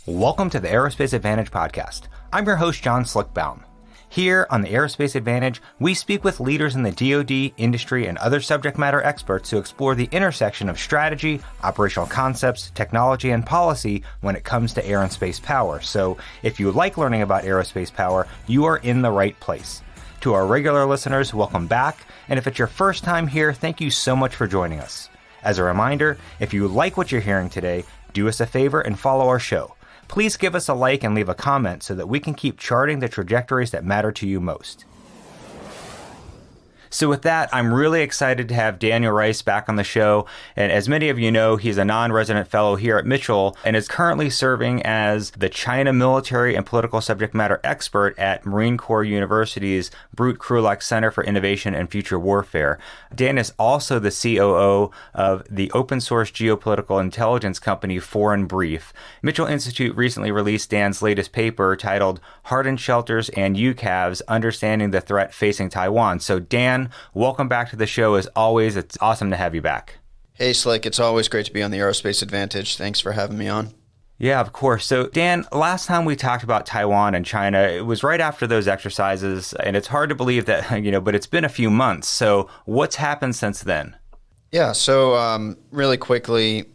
Welcome to the Aerospace Advantage podcast. I'm your host, John Baum. Here on the Aerospace Advantage, we speak with leaders in the DoD, industry, and other subject matter experts to explore the intersection of strategy, operational concepts, technology, and policy when it comes to air and space power. So if you like learning about aerospace power, you are in the right place. To our regular listeners, welcome back. And if it's your first time here, thank you so much for joining us. As a reminder, if you like what you're hearing today, do us a favor and follow our show. Please give us a like and leave a comment so that we can keep charting the trajectories that matter to you most. So with that, I'm really excited to have Daniel Rice back on the show. And as many of you know, he's a non-resident fellow here at Mitchell and is currently serving as the China military and political subject matter expert at Marine Corps University's Brute Krulak Center for Innovation and Future Warfare. Dan is also the COO of the open source geopolitical intelligence company Foreign Brief. Mitchell Institute recently released Dan's latest paper titled Hardened Shelters and UCAVs, Understanding the Threat Facing Taiwan. So Dan, welcome back to the show. As always, it's awesome to have you back. Hey, Slick. It's always great to be on the Aerospace Advantage. Thanks for having me on. Yeah, of course. So, Dan, last time we talked about Taiwan and China, it was right after those exercises, and it's hard to believe that, but it's been a few months. So what's happened since then? Yeah, so really quickly,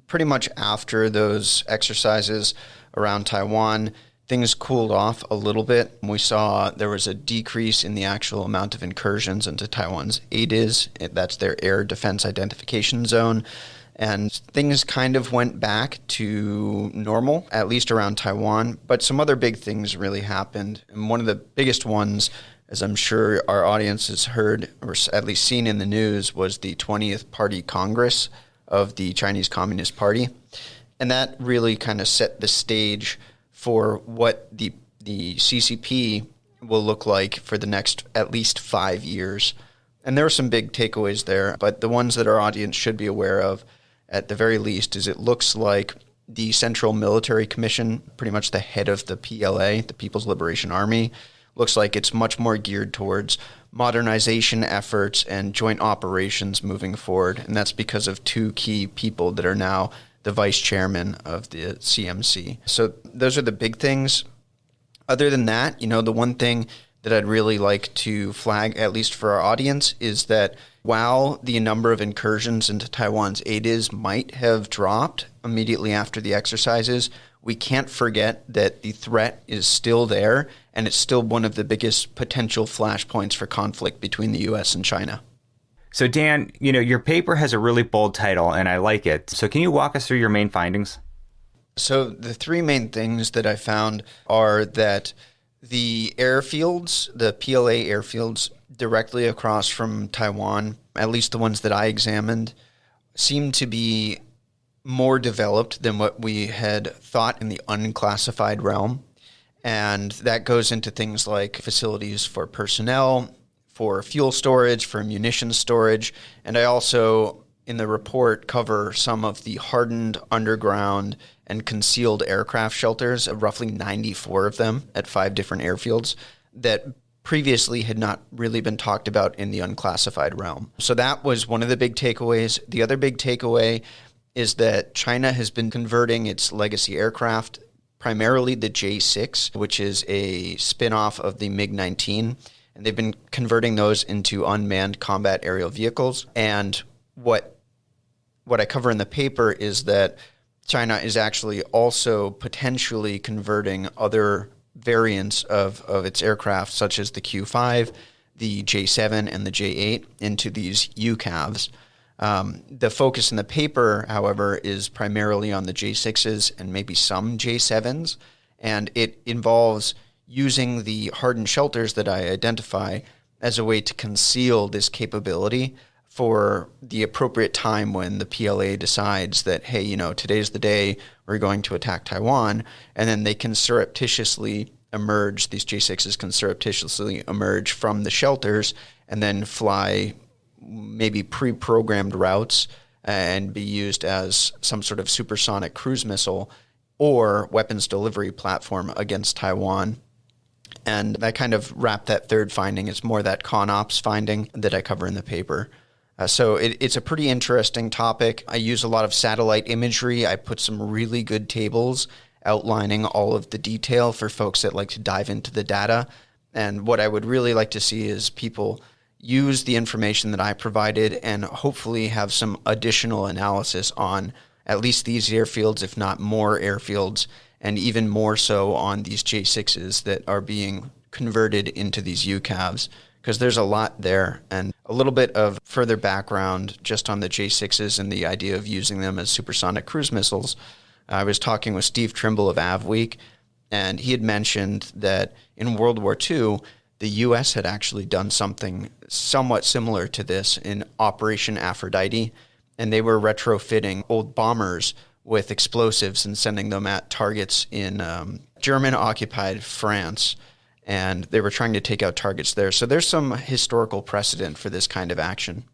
pretty much after those exercises around Taiwan, things cooled off a little bit. We saw there was a decrease in the actual amount of incursions into Taiwan's ADIZ. That's their Air Defense Identification Zone. And things kind of went back to normal, at least around Taiwan. But some other big things really happened. And one of the biggest ones, as I'm sure our audience has heard, or at least seen in the news, was the 20th Party Congress of the Chinese Communist Party. And that really kind of set the stage for what the CCP will look like for the next at least 5 years. And there are some big takeaways there, but the ones that our audience should be aware of, at the very least, is it looks like the Central Military Commission, pretty much the head of the PLA, the People's Liberation Army, looks like it's much more geared towards modernization efforts and joint operations moving forward. And that's because of two key people that are now the vice chairman of the CMC. So those are the big things. Other than that, the one thing that I'd really like to flag, at least for our audience, is that while the number of incursions into Taiwan's ADIZ might have dropped immediately after the exercises, we can't forget that the threat is still there, and it's still one of the biggest potential flashpoints for conflict between the U.S. and China. So Dan, your paper has a really bold title, and I like it. So can you walk us through your main findings? So the three main things that I found are that the airfields, the PLA airfields directly across from Taiwan, at least the ones that I examined, seem to be more developed than what we had thought in the unclassified realm. And that goes into things like facilities for personnel, for fuel storage, for munitions storage. And I also, in the report, cover some of the hardened underground and concealed aircraft shelters, roughly 94 of them at 5 different airfields that previously had not really been talked about in the unclassified realm. So that was one of the big takeaways. The other big takeaway is that China has been converting its legacy aircraft, primarily the J-6, which is a spin-off of the MiG-19, and they've been converting those into unmanned combat aerial vehicles. And what I cover in the paper is that China is actually also potentially converting other variants of its aircraft, such as the Q-5, the J-7, and the J-8, into these UCAVs. The focus in the paper, however, is primarily on the J-6s and maybe some J-7s, and it involves using the hardened shelters that I identify as a way to conceal this capability for the appropriate time when the PLA decides that, hey, today's the day we're going to attack Taiwan, and then they can surreptitiously emerge, these J-6s can surreptitiously emerge from the shelters and then fly maybe pre-programmed routes and be used as some sort of supersonic cruise missile or weapons delivery platform against Taiwan. And that kind of wrapped that third finding. It's more that ConOps finding that I cover in the paper. So it's a pretty interesting topic. I use a lot of satellite imagery. I put some really good tables outlining all of the detail for folks that like to dive into the data. And what I would really like to see is people use the information that I provided and hopefully have some additional analysis on at least these airfields, if not more airfields, and even more so on these J6s that are being converted into these UCAVs, because there's a lot there. And a little bit of further background just on the J6s and the idea of using them as supersonic cruise missiles. I was talking with Steve Trimble of AvWeek, and he had mentioned that in World War II, the U.S. had actually done something somewhat similar to this in Operation Aphrodite, and they were retrofitting old bombers with explosives and sending them at targets in German-occupied France, and they were trying to take out targets there. So there's some historical precedent for this kind of action.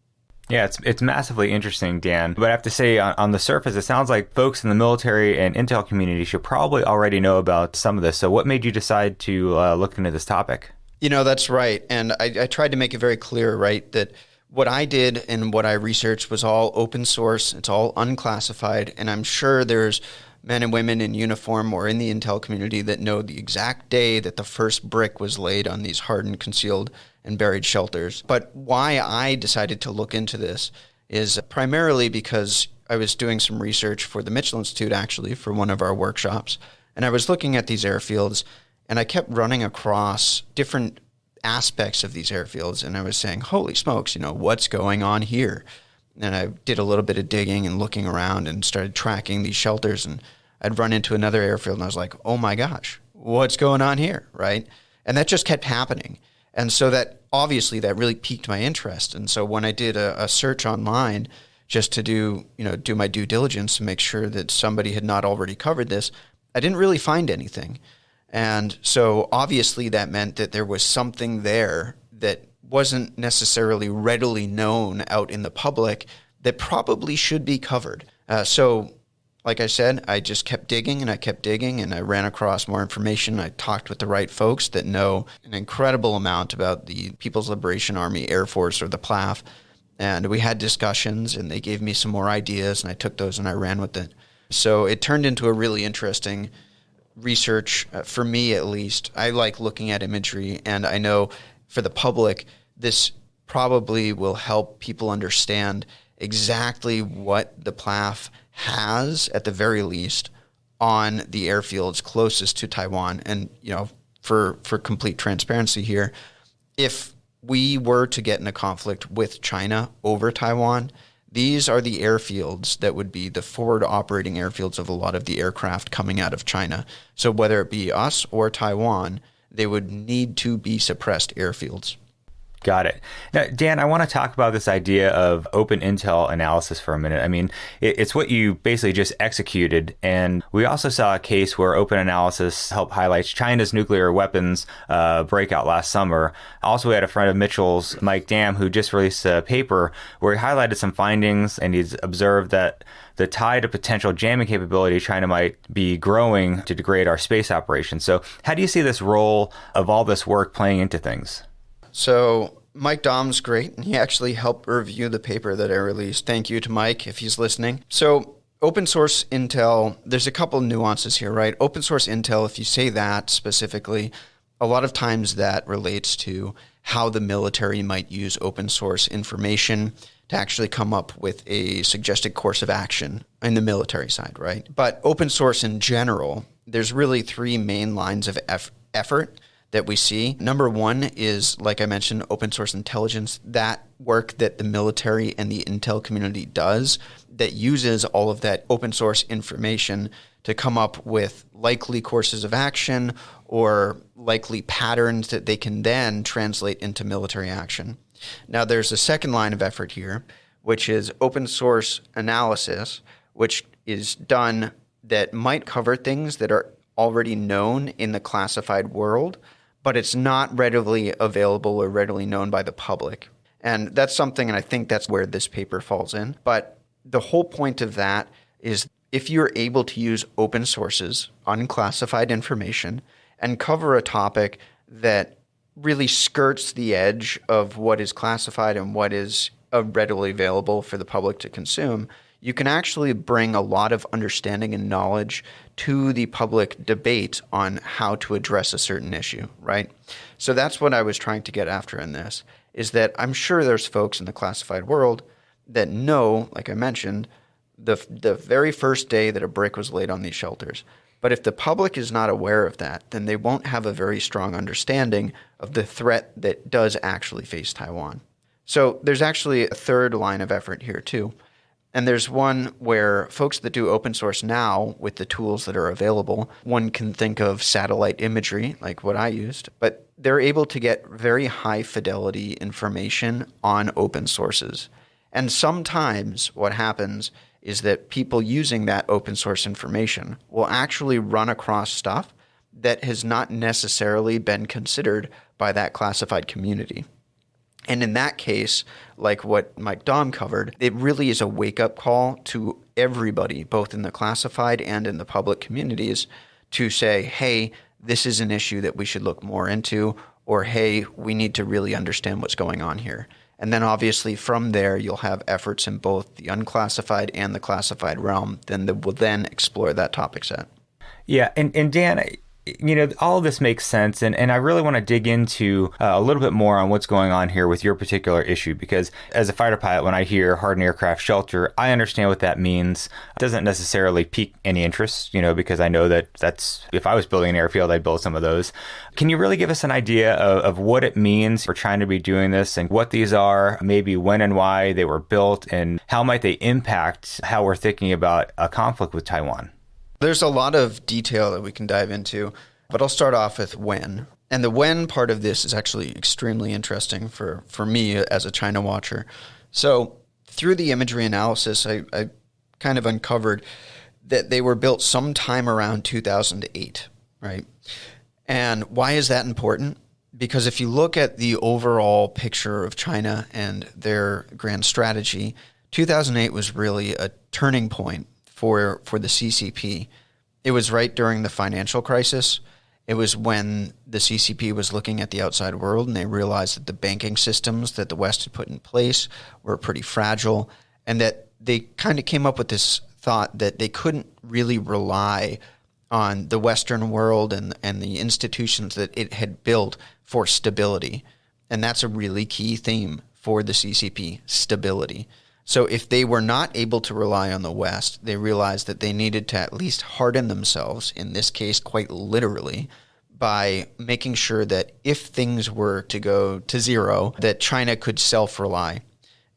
Yeah, it's massively interesting, Dan. But I have to say, on the surface, it sounds like folks in the military and intel community should probably already know about some of this. So what made you decide to look into this topic? You know, that's right. And I tried to make it very clear, right, that what I did and what I researched was all open source. It's all unclassified. And I'm sure there's men and women in uniform or in the intel community that know the exact day that the first brick was laid on these hardened, concealed, and buried shelters. But why I decided to look into this is primarily because I was doing some research for the Mitchell Institute, actually, for one of our workshops. And I was looking at these airfields, and I kept running across different aspects of these airfields, and I was saying, holy smokes, you know, what's going on here? And I did a little bit of digging and looking around and started tracking these shelters, and I'd run into another airfield, and I was like, oh my gosh, what's going on here, right? And that just kept happening. And so that, obviously, that really piqued my interest. And so when I did a search online just to do my due diligence to make sure that somebody had not already covered this, I didn't really find anything. And so obviously that meant that there was something there that wasn't necessarily readily known out in the public that probably should be covered. So like I said, I just kept digging and I kept digging, and I ran across more information. I talked with the right folks that know an incredible amount about the People's Liberation Army Air Force, or the PLAAF. And we had discussions, and they gave me some more ideas, and I took those and I ran with it. So it turned into a really interesting research, for me at least. I like looking at imagery, and I know for the public, this probably will help people understand exactly what the PLAAF has, at the very least, on the airfields closest to Taiwan. And, you know, for complete transparency here, if we were to get in a conflict with China over Taiwan, these are the airfields that would be the forward operating airfields of a lot of the aircraft coming out of China. So whether it be us or Taiwan, they would need to be suppressed airfields. Got it. Now, Dan, I want to talk about this idea of open intel analysis for a minute. I mean, it's what you basically just executed. And we also saw a case where open analysis helped highlight China's nuclear weapons breakout last summer. Also, we had a friend of Mitchell's, Mike Dam, who just released a paper where he highlighted some findings, and he's observed that the tide of potential jamming capability China might be growing to degrade our space operations. So how do you see this role of all this work playing into things? So Mike Dom's great, and he actually helped review the paper that I released. Thank you to Mike if he's listening. So open source intel, there's a couple nuances here, right? Open source intel, if you say that specifically, a lot of times that relates to how the military might use open source information to actually come up with a suggested course of action in the military side, right? But open source in general, there's really three main lines of effort that we see. Number one is, like I mentioned, open source intelligence, that work that the military and the intel community does that uses all of that open source information to come up with likely courses of action or likely patterns that they can then translate into military action. Now, there's a second line of effort here, which is open source analysis, which is done that might cover things that are already known in the classified world, but it's not readily available or readily known by the public. And that's something, and I think that's where this paper falls in. But the whole point of that is if you're able to use open sources, unclassified information, and cover a topic that really skirts the edge of what is classified and what is readily available for the public to consume, you can actually bring a lot of understanding and knowledge to the public debate on how to address a certain issue, right? So that's what I was trying to get after in this, is that I'm sure there's folks in the classified world that know, like I mentioned, the very first day that a brick was laid on these shelters. But if the public is not aware of that, then they won't have a very strong understanding of the threat that does actually face Taiwan. So there's actually a third line of effort here too. And there's one where folks that do open source now with the tools that are available, one can think of satellite imagery, like what I used, but they're able to get very high fidelity information on open sources. And sometimes what happens is that people using that open source information will actually run across stuff that has not necessarily been considered by that classified community. And in that case, like what Mike Baum covered, it really is a wake-up call to everybody, both in the classified and in the public communities, to say, hey, this is an issue that we should look more into, or hey, we need to really understand what's going on here. And then obviously from there, you'll have efforts in both the unclassified and the classified realm that will then explore that topic set. Yeah, and Dan, all of this makes sense, and I really want to dig into a little bit more on what's going on here with your particular issue, because as a fighter pilot, when I hear hardened aircraft shelter, I understand what that means. It doesn't necessarily pique any interest, because I know that's, if I was building an airfield, I'd build some of those. Can you really give us an idea of what it means for China to be doing this, and what these are, maybe when and why they were built, and how might they impact how we're thinking about a conflict with Taiwan? There's a lot of detail that we can dive into, but I'll start off with when. And the when part of this is actually extremely interesting for me as a China watcher. So through the imagery analysis, I kind of uncovered that they were built sometime around 2008, right? And why is that important? Because if you look at the overall picture of China and their grand strategy, 2008 was really a turning point for the CCP. It was right during the financial crisis. It was when the CCP was looking at the outside world and they realized that the banking systems that the West had put in place were pretty fragile, and that they kind of came up with this thought that they couldn't really rely on the Western world and the institutions that it had built for stability. And that's a really key theme for the CCP, stability. So if they were not able to rely on the West, they realized that they needed to at least harden themselves, in this case quite literally, by making sure that if things were to go to zero, that China could self-rely.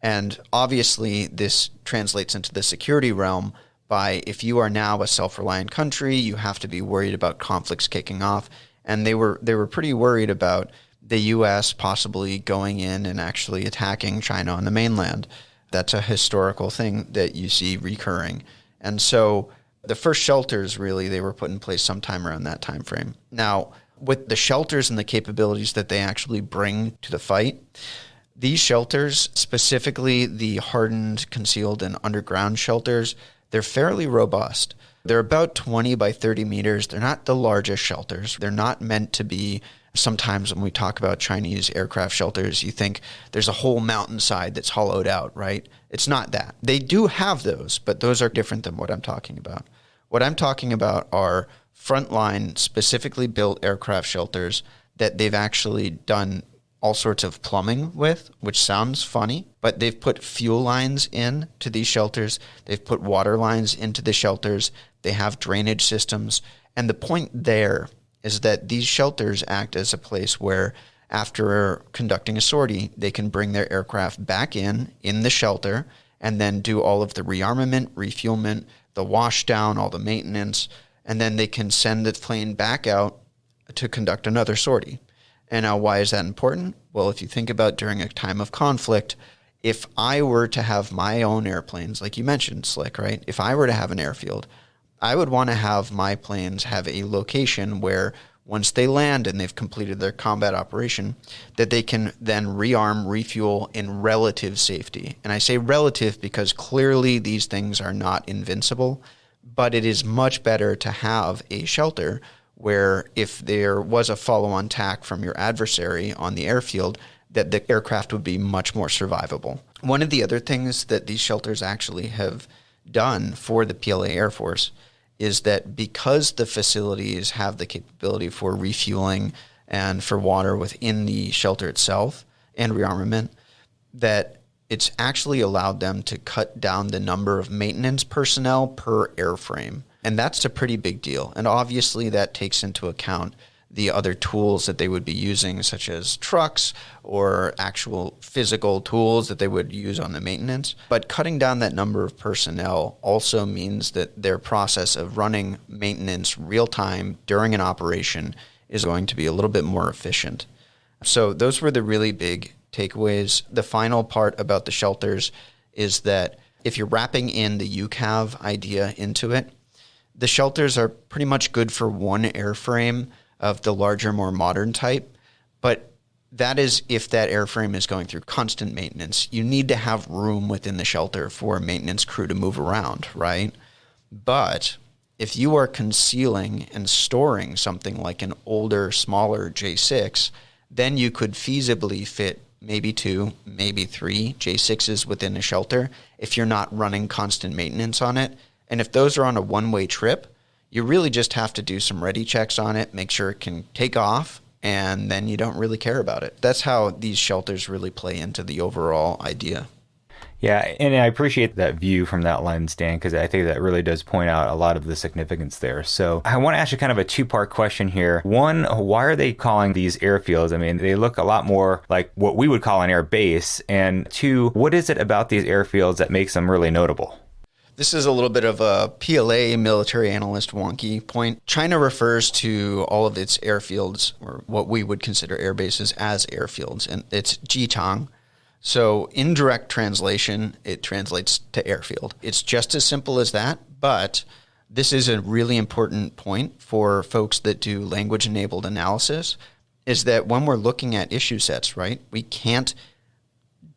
And obviously this translates into the security realm by, if you are now a self-reliant country, you have to be worried about conflicts kicking off. And they were pretty worried about the U.S. possibly going in and actually attacking China on the mainland. That's a historical thing that you see recurring. And so the first shelters, really, they were put in place sometime around that time frame. Now, with the shelters and the capabilities that they actually bring to the fight, these shelters, specifically the hardened, concealed, and underground shelters, they're fairly robust. They're about 20 by 30 meters. They're not the largest shelters. They're not meant to be. Sometimes when we talk about Chinese aircraft shelters, you think there's a whole mountainside that's hollowed out, right? It's not that. They do have those, but those are different than what I'm talking about. What I'm talking about are frontline, specifically built aircraft shelters that they've actually done all sorts of plumbing with, which sounds funny, but they've put fuel lines in to these shelters. They've put water lines into the shelters. They have drainage systems. And the point there is that these shelters act as a place where, after conducting a sortie, they can bring their aircraft back in the shelter and then do all of the rearmament, refuelement, the wash down, all the maintenance, and then they can send the plane back out to conduct another sortie. And now, why is that important? Well, if you think about during a time of conflict, if I were to have my own airplanes, like you mentioned, Slick, right? If I were to have an airfield, I would want to have my planes have a location where once they land and they've completed their combat operation, that they can then rearm, refuel in relative safety. And I say relative because clearly these things are not invincible, but it is much better to have a shelter where if there was a follow-on attack from your adversary on the airfield, that the aircraft would be much more survivable. One of the other things that these shelters actually have done for the PLA Air Force is that because the facilities have the capability for refueling and for water within the shelter itself and rearmament, that it's actually allowed them to cut down the number of maintenance personnel per airframe. And that's a pretty big deal. And obviously that takes into account the other tools that they would be using, such as trucks or actual physical tools that they would use on the maintenance. But cutting down that number of personnel also means that their process of running maintenance real time during an operation is going to be a little bit more efficient. So those were the really big takeaways. The final part about the shelters is that if you're wrapping in the UCAV idea into it, the shelters are pretty much good for one airframe of the larger, more modern type, but that is if that airframe is going through constant maintenance. You need to have room within the shelter for a maintenance crew to move around, right? But if you are concealing and storing something like an older, smaller J6, then you could feasibly fit maybe 2, maybe 3 J6s within a shelter if you're not running constant maintenance on it. And if those are on a one-way trip, you really just have to do some ready checks on it, make sure it can take off, and then you don't really care about it. That's how these shelters really play into the overall idea. Yeah, and I appreciate that view from that lens, Dan, because I think that really does point out a lot of the significance there. So I want to ask you kind of a two-part question here. One, why are they calling these airfields? I mean, they look a lot more like what we would call an air base. And two, what is it about these airfields that makes them really notable? This is a little bit of a PLA military analyst wonky point. China refers to all of its airfields, or what we would consider air bases, as airfields, and it's jichang. So in direct translation, it translates to airfield. It's just as simple as that, but this is a really important point for folks that do language-enabled analysis, is that when we're looking at issue sets, right, we can't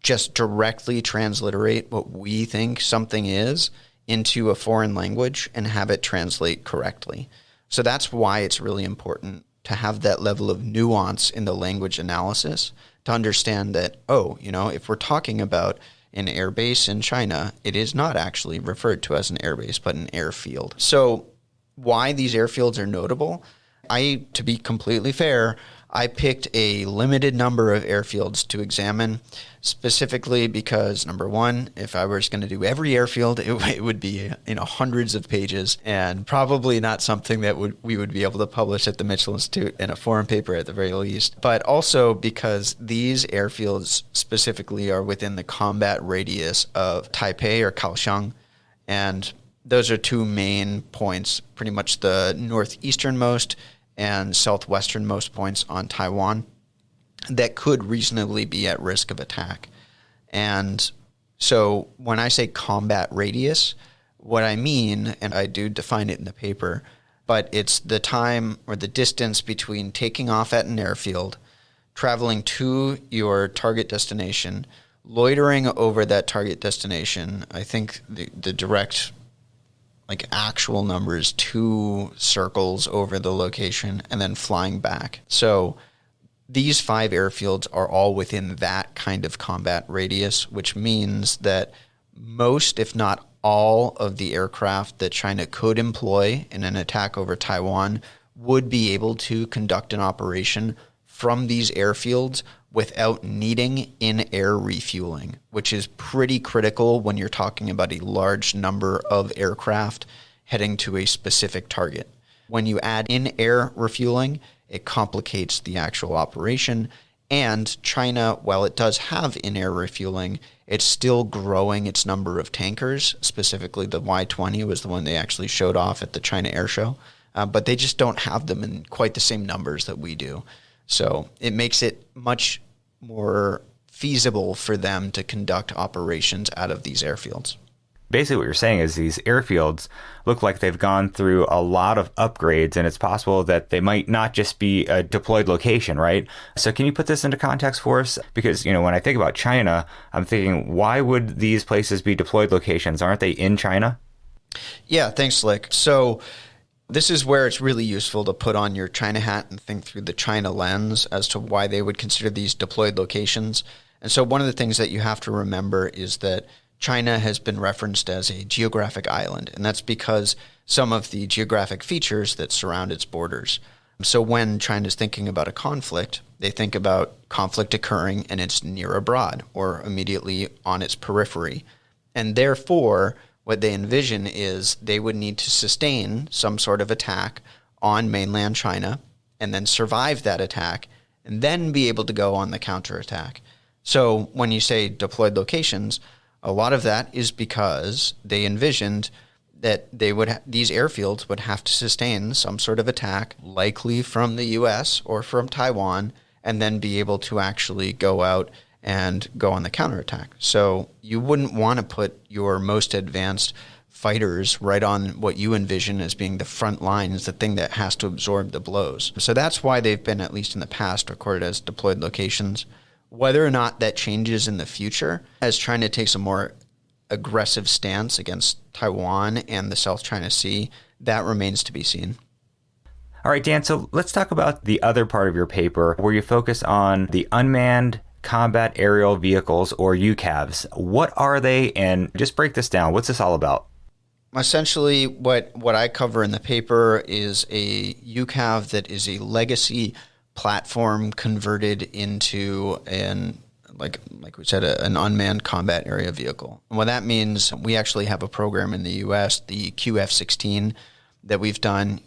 just directly transliterate what we think something is into a foreign language and have it translate correctly. So that's why it's really important to have that level of nuance in the language analysis to understand that, if we're talking about an air base in China, it is not actually referred to as an air base, but an airfield. So why these airfields are notable? To be completely fair, I picked a limited number of airfields to examine, specifically because, number one, if I was going to do every airfield, it would be hundreds of pages and probably not something that we would be able to publish at the Mitchell Institute in a foreign paper at the very least. But also because these airfields specifically are within the combat radius of Taipei or Kaohsiung, and those are two main points, pretty much the northeasternmost and southwesternmost points on Taiwan that could reasonably be at risk of attack. And so when I say combat radius, what I mean, and I do define it in the paper, but it's the time or the distance between taking off at an airfield, traveling to your target destination, loitering over that target destination. I think the direct actual numbers, 2 circles over the location, and then flying back. So these 5 airfields are all within that kind of combat radius, which means that most, if not all, of the aircraft that China could employ in an attack over Taiwan would be able to conduct an operation from these airfields without needing in-air refueling, which is pretty critical when you're talking about a large number of aircraft heading to a specific target. When you add in-air refueling, it complicates the actual operation. And China, while it does have in-air refueling, it's still growing its number of tankers. Specifically, the Y-20 was the one they actually showed off at the China Air Show. But they just don't have them in quite the same numbers that we do. So it makes it much more feasible for them to conduct operations out of these airfields. Basically what you're saying is these airfields look like they've gone through a lot of upgrades, and it's possible that they might not just be a deployed location, right? So can you put this into context for us? Because, when I think about China, I'm thinking, why would these places be deployed locations? Aren't they in China? Yeah, thanks, Slick. So this is where it's really useful to put on your China hat and think through the China lens as to why they would consider these deployed locations. And so one of the things that you have to remember is that China has been referenced as a geographic island, and that's because some of the geographic features that surround its borders. So when China's thinking about a conflict, they think about conflict occurring and it's near abroad or immediately on its periphery. And therefore, what they envision is they would need to sustain some sort of attack on mainland China and then survive that attack and then be able to go on the counterattack. So when you say deployed locations, a lot of that is because they envisioned that these airfields would have to sustain some sort of attack, likely from the U.S. or from Taiwan, and then be able to actually go out and go on the counterattack. So you wouldn't want to put your most advanced fighters right on what you envision as being the front lines, the thing that has to absorb the blows. So that's why they've been, at least in the past, recorded as deployed locations. Whether or not that changes in the future as China takes a more aggressive stance against Taiwan and the South China Sea, that remains to be seen. All right, Dan, so let's talk about the other part of your paper where you focus on the unmanned combat aerial vehicles, or UCAVs. What are they, and just break this down. What's this all about? Essentially, what I cover in the paper is a UCAV that is a legacy platform converted into like we said, an unmanned combat area vehicle. And what that means, we actually have a program in the U.S., the QF-16, that we've done.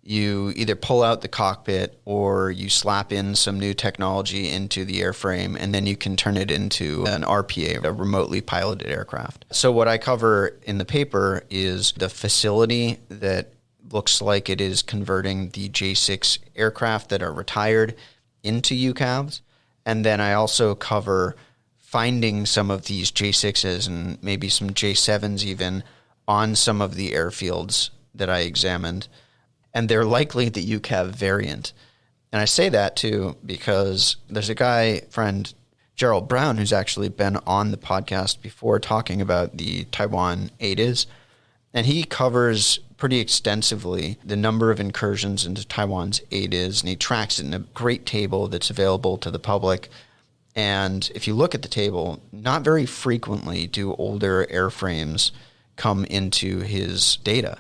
You either pull out the cockpit or you slap in some new technology into the airframe, and then you can turn it into an RPA, a remotely piloted aircraft. So what I cover in the paper is the facility that looks like it is converting the J6 aircraft that are retired into UCAVs. And then I also cover finding some of these J6s and maybe some J7s even on some of the airfields that I examined. And they're likely the UCAV variant. And I say that too because there's a friend, Gerald Brown, who's actually been on the podcast before talking about the Taiwan ADIS. And he covers pretty extensively the number of incursions into Taiwan's ADIS, and he tracks it in a great table that's available to the public. And if you look at the table, not very frequently do older airframes come into his data.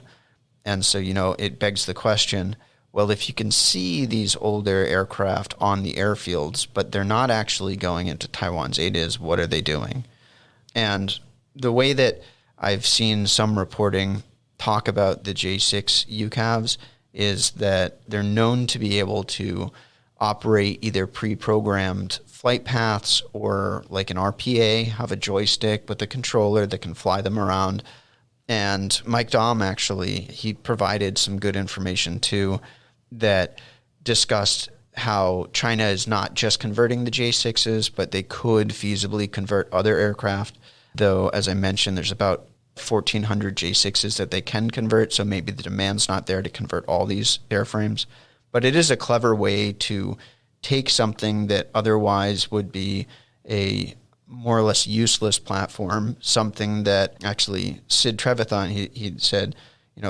And so, it begs the question, well, if you can see these older aircraft on the airfields, but they're not actually going into Taiwan's ADIS, what are they doing? And the way that I've seen some reporting talk about the J6 UCAVs is that they're known to be able to operate either pre-programmed flight paths or like an RPA, have a joystick with a controller that can fly them around. And Mike Baum, actually, he provided some good information too that discussed how China is not just converting the J6s, but they could feasibly convert other aircraft. Though, as I mentioned, there's about 1,400 J6s that they can convert, so maybe the demand's not there to convert all these airframes. But it is a clever way to take something that otherwise would be a more or less useless platform, something that actually Sid Trevathan, he said,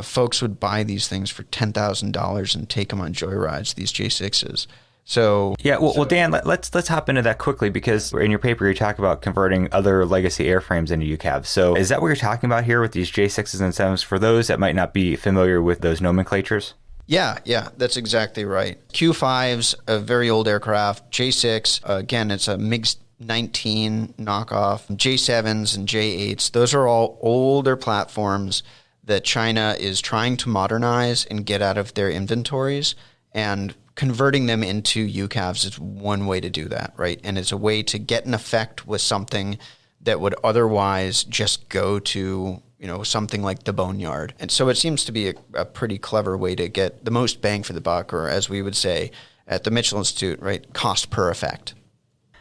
folks would buy these things for $10,000 and take them on joyrides, these J6s. So yeah, well, Dan, let's hop into that quickly, because in your paper you talk about converting other legacy airframes into UCAVs. So is that what you're talking about here with these J6s and 7s for those that might not be familiar with those nomenclatures? Yeah, that's exactly right. Q5's a very old aircraft. J6, again, it's a MiG-19 knockoff. J7s and J8s, those are all older platforms that China is trying to modernize and get out of their inventories, and converting them into UCAVs is one way to do that, right? And it's a way to get an effect with something that would otherwise just go to, something like the boneyard. And so it seems to be a pretty clever way to get the most bang for the buck, or as we would say at the Mitchell Institute, right, cost per effect.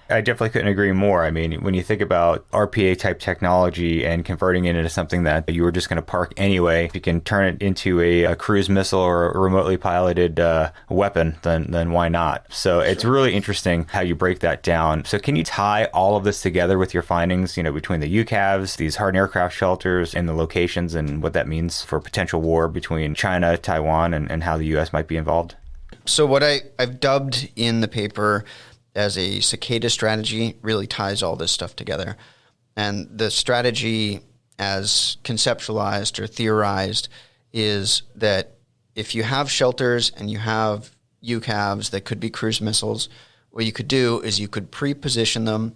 I definitely couldn't agree more. I mean, when you think about RPA type technology and converting it into something that you were just going to park anyway, if you can turn it into a cruise missile or a remotely piloted weapon, then why not? So it's really interesting how you break that down. So can you tie all of this together with your findings, between the UCAVs, these hardened aircraft shelters, and the locations, and what that means for potential war between China, Taiwan, and how the U.S. might be involved? So what I've dubbed in the paper as a cicada strategy really ties all this stuff together. And the strategy as conceptualized or theorized, is that if you have shelters and you have UCAVs that could be cruise missiles, what you could do is you could pre-position them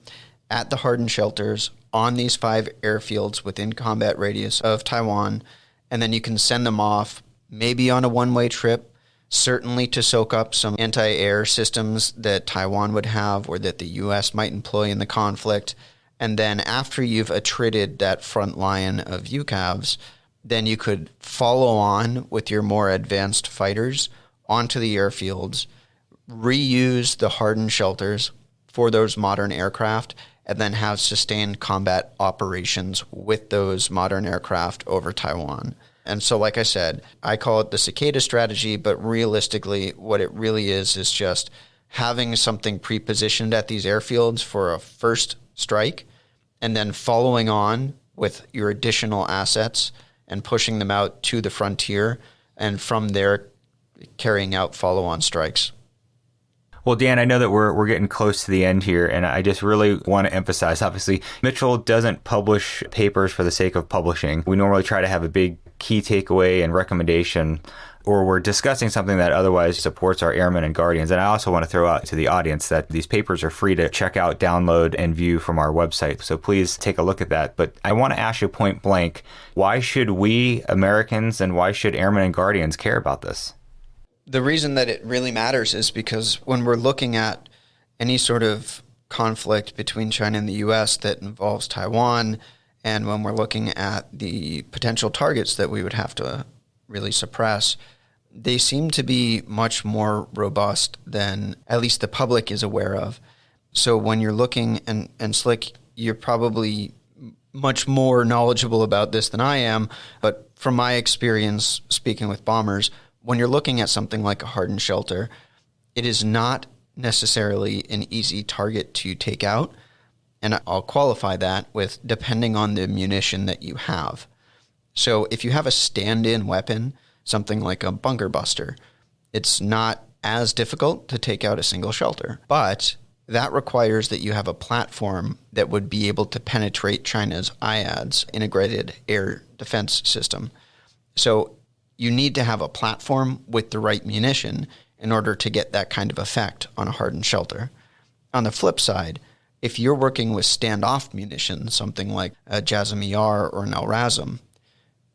at the hardened shelters on these 5 airfields within combat radius of Taiwan, and then you can send them off maybe on a one-way trip, certainly to soak up some anti-air systems that Taiwan would have or that the U.S. might employ in the conflict. And then after you've attrited that front line of UCAVs, then you could follow on with your more advanced fighters onto the airfields, reuse the hardened shelters for those modern aircraft, and then have sustained combat operations with those modern aircraft over Taiwan. And so, like I said, I call it the cicada strategy, but realistically, what it really is just having something pre-positioned at these airfields for a first strike, and then following on with your additional assets and pushing them out to the frontier, and from there carrying out follow-on strikes. Well, Dan, I know that we're getting close to the end here, and I just really want to emphasize, obviously, Mitchell doesn't publish papers for the sake of publishing. We normally try to have a big key takeaway and recommendation, or we're discussing something that otherwise supports our airmen and guardians. And I also want to throw out to the audience that these papers are free to check out, download, and view from our website. So please take a look at that. But I want to ask you point blank, why should we Americans and why should airmen and guardians care about this? The reason that it really matters is because when we're looking at any sort of conflict between China and the U.S. that involves Taiwan, and when we're looking at the potential targets that we would have to really suppress, they seem to be much more robust than at least the public is aware of. So when you're looking, and Slick, you're probably much more knowledgeable about this than I am, but from my experience speaking with bombers, when you're looking at something like a hardened shelter, it is not necessarily an easy target to take out. And I'll qualify that with depending on the munition that you have. So if you have a stand-in weapon, something like a bunker buster, it's not as difficult to take out a single shelter. But that requires that you have a platform that would be able to penetrate China's IADS, integrated air defense system. So you need to have a platform with the right munition in order to get that kind of effect on a hardened shelter. On the flip side, if you're working with standoff munitions, something like a JASSM-ER or an LRASM,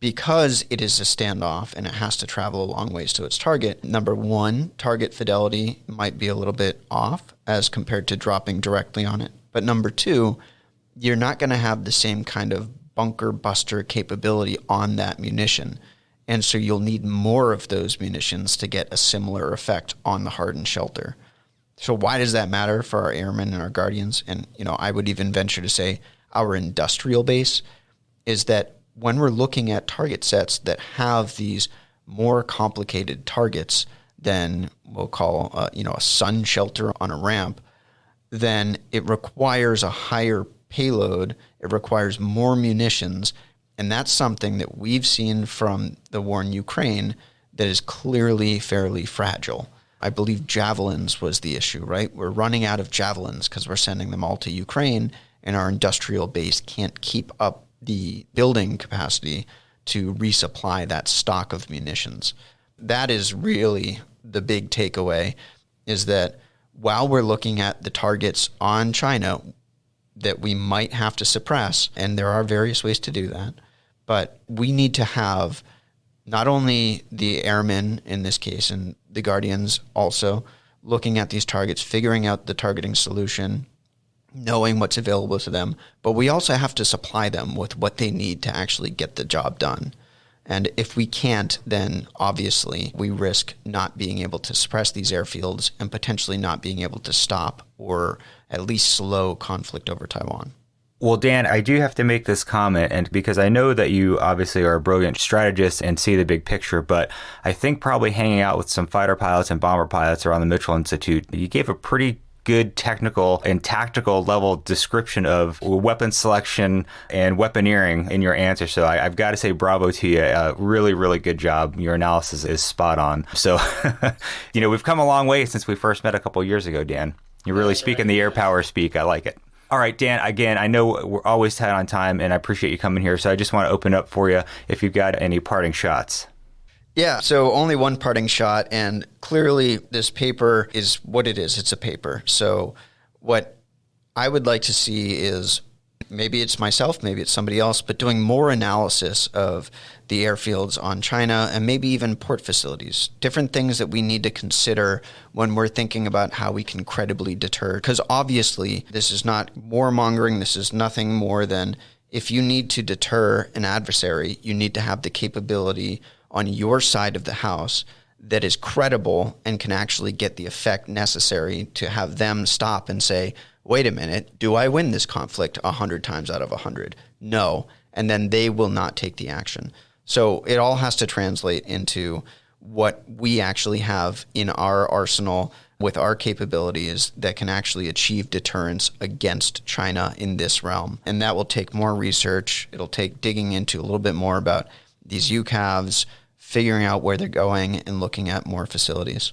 because it is a standoff and it has to travel a long ways to its target, number one, target fidelity might be a little bit off as compared to dropping directly on it. But number two, you're not going to have the same kind of bunker buster capability on that munition. And so you'll need more of those munitions to get a similar effect on the hardened shelter. So why does that matter for our airmen and our guardians? And, I would even venture to say our industrial base is that when we're looking at target sets that have these more complicated targets than we'll call, a sun shelter on a ramp, then it requires a higher payload. It requires more munitions. And that's something that we've seen from the war in Ukraine that is clearly fairly fragile. I believe javelins was the issue, right? We're running out of javelins because we're sending them all to Ukraine, and our industrial base can't keep up the building capacity to resupply that stock of munitions. That is really the big takeaway, is that while we're looking at the targets on China that we might have to suppress, and there are various ways to do that, but we need to have not only the airmen in this case and the guardians also looking at these targets, figuring out the targeting solution, knowing what's available to them, but we also have to supply them with what they need to actually get the job done. And if we can't, then obviously we risk not being able to suppress these airfields and potentially not being able to stop or at least slow conflict over Taiwan. Well, Dan, I do have to make this comment, and because I know that you obviously are a brilliant strategist and see the big picture, but I think probably hanging out with some fighter pilots and bomber pilots around the Mitchell Institute, you gave a pretty good technical and tactical level description of weapon selection and weaponeering in your answer. So I've got to say bravo to you. Really, really good job. Your analysis is spot on. So, we've come a long way since we first met a couple of years ago, Dan. You're really speaking the air power speak. I like it. All right, Dan, again, I know we're always tight on time, and I appreciate you coming here. So I just want to open up for you if you've got any parting shots. Yeah, so only one parting shot, and clearly this paper is what it is. It's a paper. So what I would like to see is, maybe it's myself, maybe it's somebody else, but doing more analysis of the airfields on China and maybe even port facilities, different things that we need to consider when we're thinking about how we can credibly deter. Because obviously this is not warmongering, this is nothing more than, if you need to deter an adversary, you need to have the capability on your side of the house that is credible and can actually get the effect necessary to have them stop and say, wait a minute, do I win this conflict 100 times out of 100? No. And then they will not take the action. So it all has to translate into what we actually have in our arsenal with our capabilities that can actually achieve deterrence against China in this realm. And that will take more research. It'll take digging into a little bit more about these UCAVs, figuring out where they're going and looking at more facilities.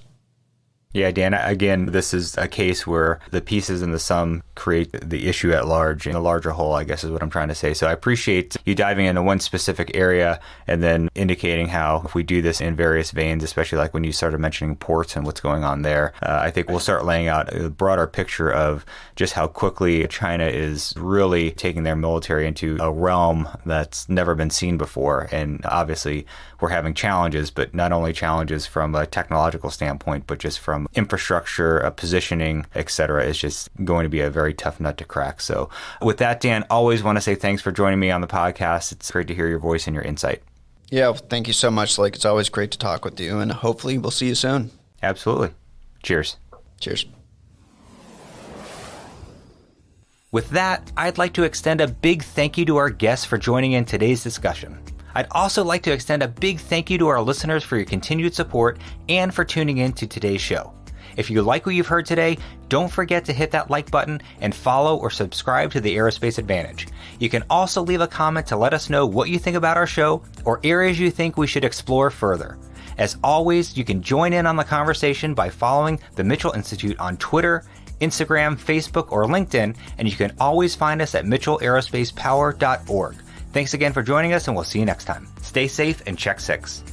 Yeah, Dan, again, this is a case where the pieces in the sum create the issue at large, in a larger whole, I guess is what I'm trying to say. So I appreciate you diving into one specific area and then indicating how if we do this in various veins, especially like when you started mentioning ports and what's going on there, I think we'll start laying out a broader picture of just how quickly China is really taking their military into a realm that's never been seen before. And obviously we're having challenges, but not only challenges from a technological standpoint, but just from infrastructure, positioning, etc. It's just going to be a very tough nut to crack. So with that, Dan, always want to say thanks for joining me on the podcast. It's great to hear your voice and your insight. Yeah, well, thank you so much. It's always great to talk with you, and hopefully we'll see you soon. Absolutely. Cheers. Cheers. With that, I'd like to extend a big thank you to our guests for joining in today's discussion. I'd also like to extend a big thank you to our listeners for your continued support and for tuning in to today's show. If you like what you've heard today, don't forget to hit that like button and follow or subscribe to the Aerospace Advantage. You can also leave a comment to let us know what you think about our show or areas you think we should explore further. As always, you can join in on the conversation by following the Mitchell Institute on Twitter, Instagram, Facebook, or LinkedIn, and you can always find us at mitchellaerospacepower.org. Thanks again for joining us, and we'll see you next time. Stay safe and check 6.